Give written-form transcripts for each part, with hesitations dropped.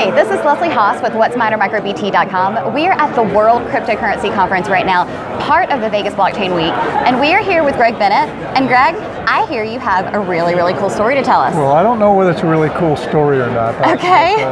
Hi, this is Leslie Haas with Whatsminer MicroBT.com. We are at the World Cryptocurrency Conference right now, part of the Vegas Blockchain Week, and we are here with Gregg Bennett. And Gregg, I hear you have a really cool story to tell us. Well, I don't know whether it's a really cool story or not. Okay.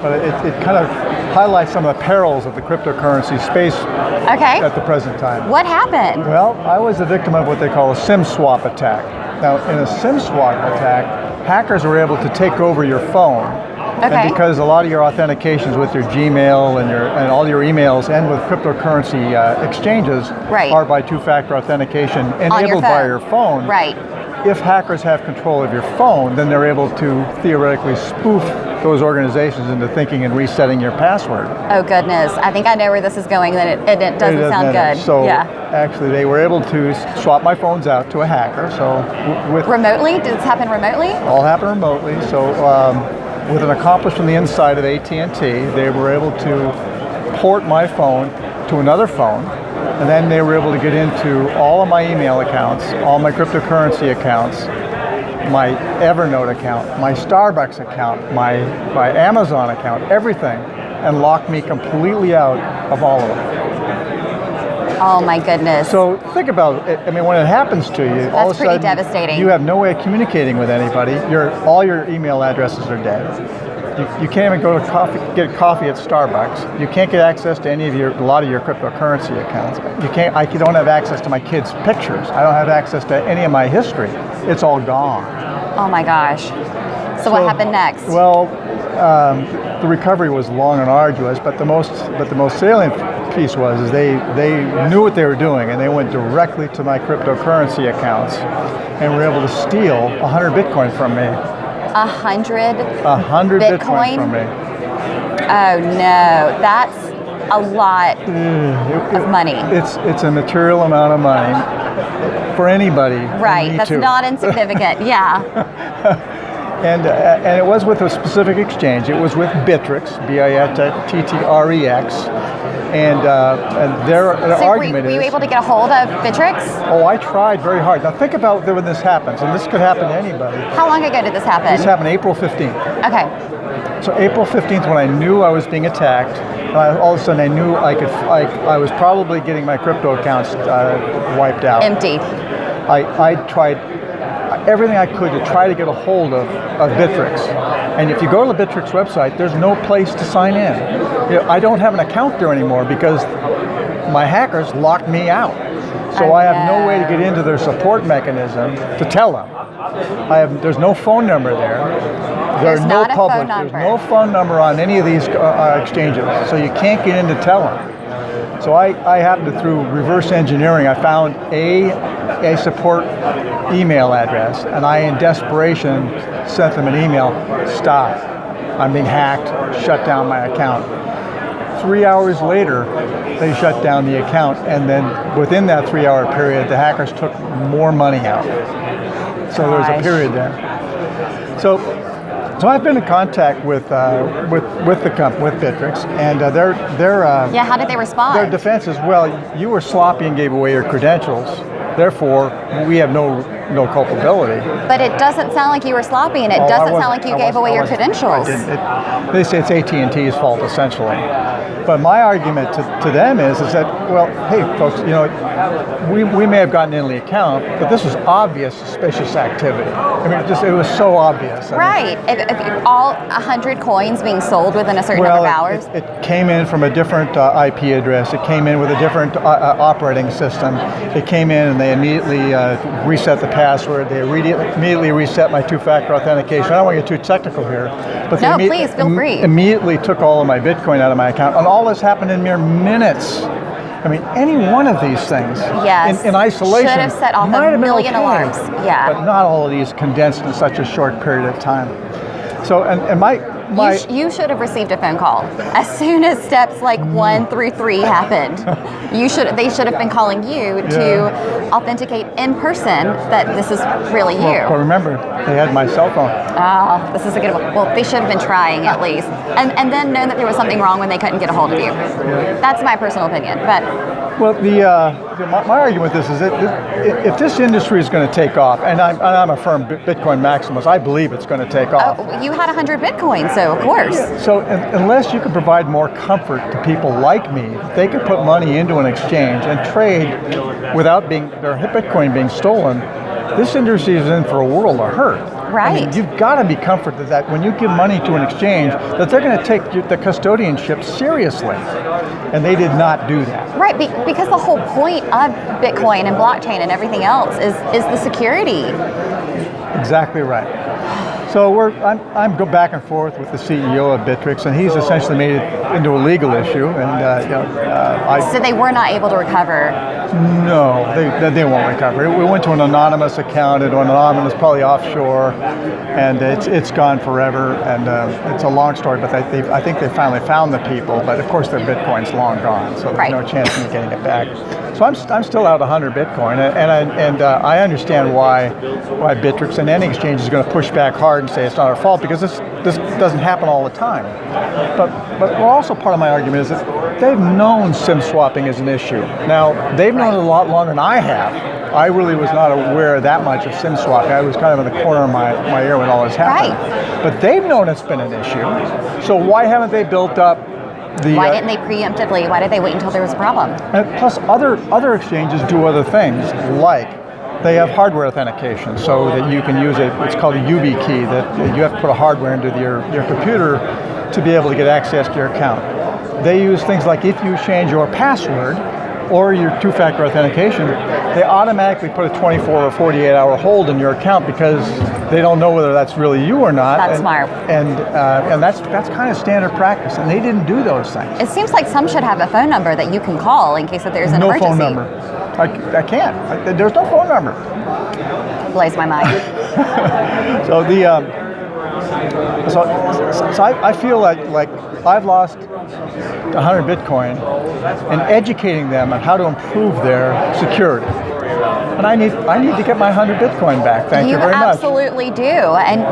But it kind of highlights some of the perils of the cryptocurrency space at the present time. What happened? Well, I was a victim of what they call a SIM swap attack. Now, in a SIM swap attack, hackers were able to take over your phone. And because a lot of your authentications with your Gmail and all your emails and with cryptocurrency exchanges are by two-factor authentication enabled by your phone. Right. If hackers have control of your phone, then they're able to theoretically spoof those organizations into thinking and resetting your password. Oh goodness, I think I know where this is going, and it doesn't sound good. So actually they were able to swap my phones out to a hacker. So remotely? Did this happen remotely? All happened remotely. So with an accomplice from the inside of AT&T, they were able to port my phone to another phone. And then they were able to get into all of my email accounts, all my cryptocurrency accounts, my Evernote account, my Starbucks account, my Amazon account, everything, and lock me completely out of all of them. Oh my goodness. So think about it. I mean, when it happens to you, all of a sudden, devastating. You have no way of communicating with anybody. All your email addresses are dead. You can't even go to get coffee at Starbucks. You can't get access to a lot of your cryptocurrency accounts. I don't have access to my kids' pictures. I don't have access to any of my history. It's all gone. Oh my gosh. So what happened next? Well, the recovery was long and arduous, but the most salient piece was they knew what they were doing, and they went directly to my cryptocurrency accounts and were able to steal 100 Bitcoin from me. 100 Bitcoin from me. Oh no, that's a lot of money. It's a material amount of money for anybody. Right, that's not insignificant. Yeah. And it was with a specific exchange. It was with Bittrex, Bittrex, and their argument were you able to get a hold of Bittrex? Oh, I tried very hard. Now think about when this happens, and this could happen to anybody. How long ago did this happen? This happened April 15th. Okay. So April 15th, when I knew I was being attacked, all of a sudden I knew I was probably getting my crypto accounts wiped out. Empty. I tried everything I could to try to get a hold of Bittrex. And if you go to the Bittrex website, there's no place to sign in. I don't have an account there anymore because my hackers locked me out. So I have no way to get into their support mechanism to tell them. There's no phone number there. There's no phone number on any of these exchanges. So you can't get in to tell them. So I happened to, through reverse engineering, I found a support email address, and I, in desperation, sent them an email, stop, I'm being hacked, shut down my account. 3 hours later, they shut down the account, and then within that 3-hour period, the hackers took more money out. So there was a period there. So I've been in contact with the company, with Bittrex, and their how did they respond? Their defense is, well, you were sloppy and gave away your credentials. Therefore, we have no culpability. But it doesn't sound like you were sloppy, and it doesn't sound like you gave away your credentials. They say it's AT&T's fault, essentially. But my argument to them is that, well, hey, folks, we may have gotten in the account, but this was obvious suspicious activity. I mean, it was so obvious. Right. If all 100 coins being sold within a certain number of hours? It came in from a different IP address. It came in with a different operating system. It came in and they immediately reset the password. They immediately reset my two-factor authentication. I don't want to get too technical here. But no, please, feel free. Immediately took all of my Bitcoin out of my account. And all this happened in mere minutes. I mean, any one of these things in isolation should have set off a million alarms. Yeah. But not all of these condensed in such a short period of time. So, you should have received a phone call as soon as steps like 1 through 3 happened. They should have been calling you to authenticate in person that this is really you. But remember, they had my cell phone. Oh, this is a good one. Well, they should have been trying at least, and then known that there was something wrong when they couldn't get a hold of you. That's my personal opinion, but. Well, my argument with this is that if this industry is going to take off, and I'm a firm Bitcoin maximalist, I believe it's going to take off. Oh, you had 100 Bitcoin, so of course. So unless you can provide more comfort to people like me, they can put money into an exchange and trade without their Bitcoin being stolen, this industry is in for a world of hurt. Right. I mean, you've got to be comforted that when you give money to an exchange, that they're going to take the custodianship seriously. And they did not do that. Right, because the whole point of Bitcoin and blockchain and everything else is the security. Exactly right. So I'm go back and forth with the CEO of Bittrex, and he's essentially made it into a legal issue. And so they were not able to recover. No, they won't recover. We went to an anonymous account, probably offshore, and it's gone forever. And it's a long story, but I think they finally found the people. But of course, their Bitcoin's long gone, so there's no chance of me getting it back. So I'm still out 100 Bitcoin, and I understand why Bittrex and any exchange is going to push back hard and say it's not our fault, because this doesn't happen all the time. But also part of my argument is that they've known SIM swapping is an issue. Now, they've known it a lot longer than I have. I really was not aware that much of SIM swapping. I was kind of in the corner of my ear when all this happened. Right. But they've known it's been an issue. So why haven't they built up why didn't they preemptively? Why did they wait until there was a problem? And plus, other exchanges do other things, like they have hardware authentication, so that you can use it's called a YubiKey, that you have to put a hardware into your computer to be able to get access to your account. They use things like if you change your password or your two-factor authentication, they automatically put a 24 or 48-hour hold in your account because they don't know whether that's really you or not. That's smart. And that's kind of standard practice, and they didn't do those things. It seems like some should have a phone number that you can call in case that there's an emergency. No phone number. I can't. There's no phone number. Blows my mind. So I feel like I've lost 100 Bitcoin and educating them on how to improve their security. And I need to get my 100 Bitcoin back. Thank you very much. You absolutely do. And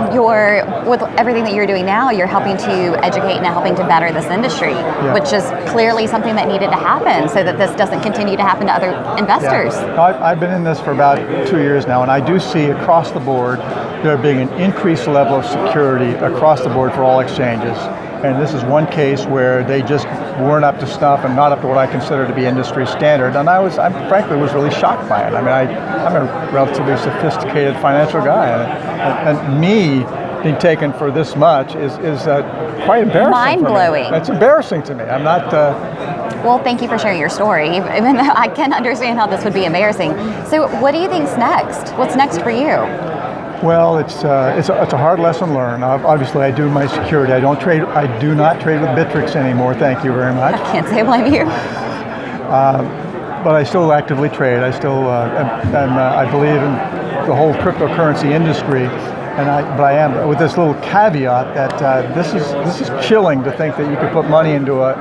with everything that you're doing now, you're helping to educate and helping to better this industry, which is clearly something that needed to happen so that this doesn't continue to happen to other investors. Yeah. I've been in this for about 2 years now, and I do see across the board there being an increased level of security across the board for all exchanges. And this is one case where they just weren't up to snuff and not up to what I consider to be industry standard. And I frankly was really shocked by it. I mean, I'm a relatively sophisticated financial guy, and me being taken for this much is quite embarrassing. Mind-blowing. It's embarrassing to me. I'm not. Well, thank you for sharing your story. Even though I can understand how this would be embarrassing. So, what do you think's next? What's next for you? Well, it's a hard lesson learned. Obviously, I do my security. I do not trade with Bittrex anymore. Thank you very much. I can't say I blame you. But I still actively trade. I still I believe in the whole cryptocurrency industry, but I am with this little caveat that this is chilling to think that you could put money into a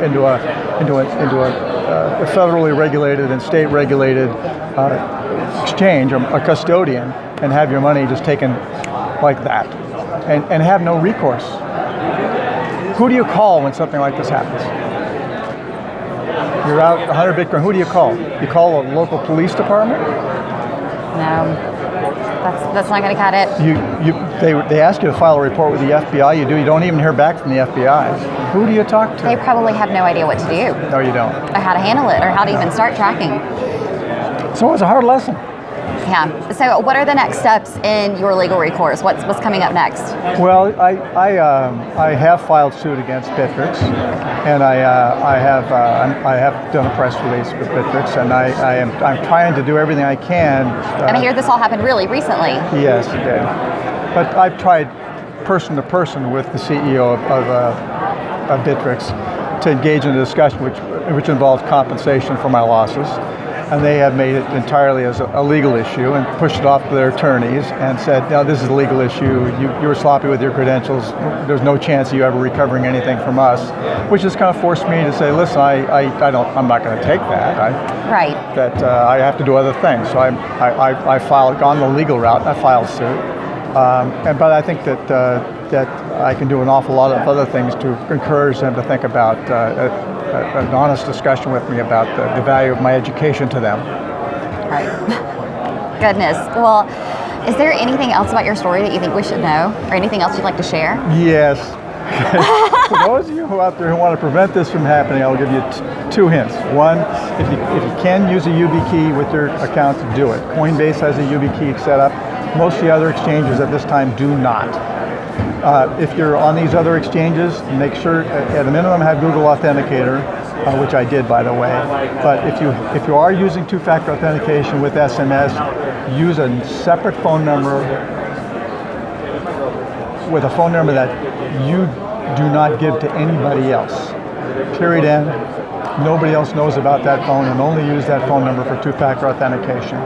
federally regulated and state regulated exchange, a custodian, and have your money just taken like that, and have no recourse. Who do you call when something like this happens? You're out 100 Bitcoin. Who do you call? You call a local police department? No, that's not going to cut it. They ask you to file a report with the FBI. You do. You don't even hear back from the FBI. Who do you talk to? They probably have no idea what to do. No, you don't. Or how to handle it, or how to even start tracking. So it's a hard lesson. Yeah. So, what are the next steps in your legal recourse? What's coming up next? Well, I have filed suit against Bittrex, and I have done a press release with Bittrex, and I'm trying to do everything I can. And I hear this all happened really recently. Yes, it did. But I've tried person to person with the CEO of Bittrex to engage in a discussion which involves compensation for my losses. And they have made it entirely as a legal issue and pushed it off to their attorneys and said, no, this is a legal issue. You were sloppy with your credentials. There's no chance of you ever recovering anything from us, which has kind of forced me to say, listen, I'm not going to take that. I have to do other things. So I gone the legal route. I filed suit. But I think that I can do an awful lot of other things to encourage them to think about an honest discussion with me about the value of my education to them. Right. Goodness. Well, is there anything else about your story that you think we should know, or anything else you'd like to share? Yes. For those of you out there who want to prevent this from happening, I'll give you two hints. One, if you can use a YubiKey with your account, do it. Coinbase has a YubiKey set up. Most of the other exchanges at this time do not. If you're on these other exchanges, make sure at a minimum have Google Authenticator, which I did, by the way. But if you are using two-factor authentication with SMS, use a separate phone number with a phone number that you do not give to anybody else. Period, end. Nobody else knows about that phone, and only use that phone number for two-factor authentication.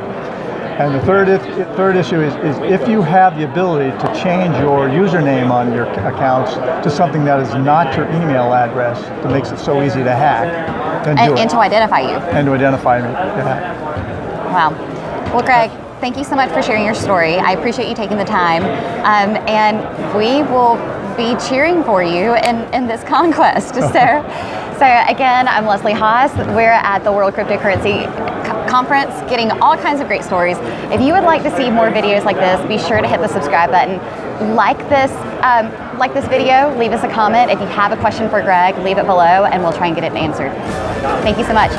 And the third issue is if you have the ability to change your username on your accounts to something that is not your email address, that makes it so easy to hack, then do it. And to identify you. And to identify me. Yeah. Wow. Well, Gregg, thank you so much for sharing your story. I appreciate you taking the time. And we will be cheering for you in this conquest. So again, I'm Leslie Haas. We're at the World Cryptocurrency Conference, getting all kinds of great stories. If you would like to see more videos like this, be sure to hit the subscribe button. Like this video, leave us a comment. If you have a question for Gregg, leave it below and we'll try and get it answered. Thank you so much.